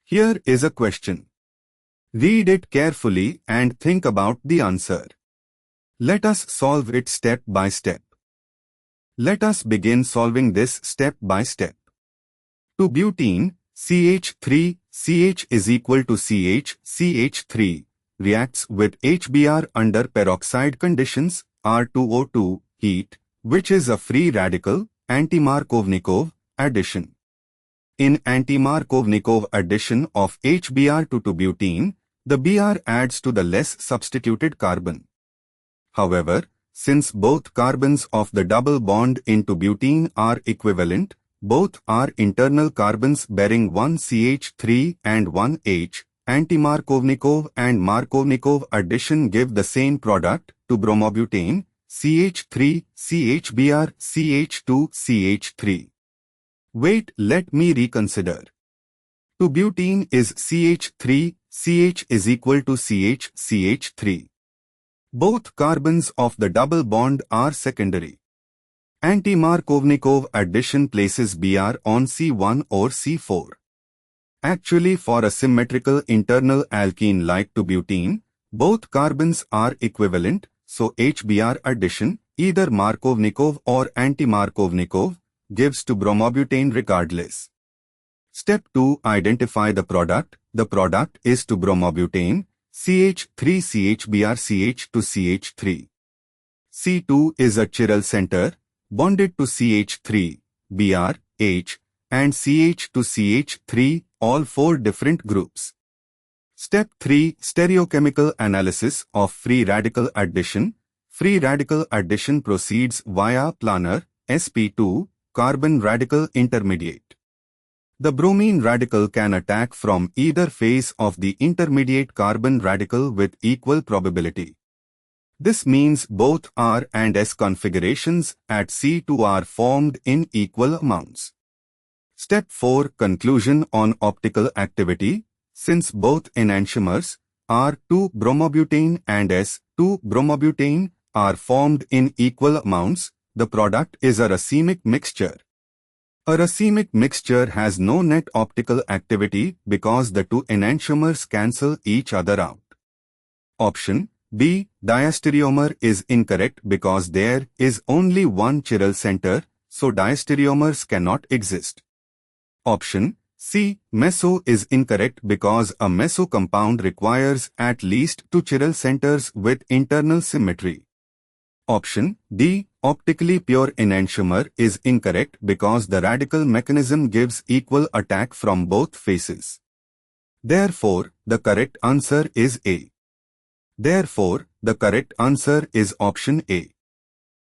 Here is a question. Read it carefully and think about the answer. Let us solve it step by step. Let us begin solving this step by step. To butene, CH3, CH is equal to CH, CH3 reacts with HBr under peroxide conditions, R2O2, heat, which is a free radical, anti-Markovnikov addition. In anti-Markovnikov addition of HBr to butene, the Br adds to the less substituted carbon. However, since both carbons of the double bond into butene are equivalent, both are internal carbons bearing one CH3 and one H, anti-Markovnikov and Markovnikov addition give the same product, to bromobutane, CH3, CHBr, CH2, CH3. Wait, let me reconsider. To butene is CH3, CH is equal to CH, CH3. Both carbons of the double bond are secondary. Anti-Markovnikov addition places Br on C1 or C4. Actually, for a symmetrical internal alkene like to butene, both carbons are equivalent, so HBr addition, either Markovnikov or anti-Markovnikov, gives to bromobutane regardless. Step 2. Identify the product. The product is to bromobutane, CH3CHBr CH to CH3. C2 is a chiral center, bonded to CH3, Br, H, and CH to CH3, all four different groups. Step 3. Stereochemical analysis of free radical addition. Free radical addition proceeds via planar, sp2, carbon radical intermediate. The bromine radical can attack from either face of the intermediate carbon radical with equal probability. This means both R and S configurations at C2 are formed in equal amounts. Step 4. Conclusion on optical activity. Since both enantiomers, R2-bromobutane and S2-bromobutane, are formed in equal amounts, the product is a racemic mixture. A racemic mixture has no net optical activity because the two enantiomers cancel each other out. Option B. Diastereomer is incorrect because there is only one chiral center, so diastereomers cannot exist. Option C. Meso is incorrect because a meso compound requires at least two chiral centers with internal symmetry. Option D. Optically pure enantiomer is incorrect because the radical mechanism gives equal attack from both faces. Therefore, the correct answer is A. Therefore, the correct answer is option A.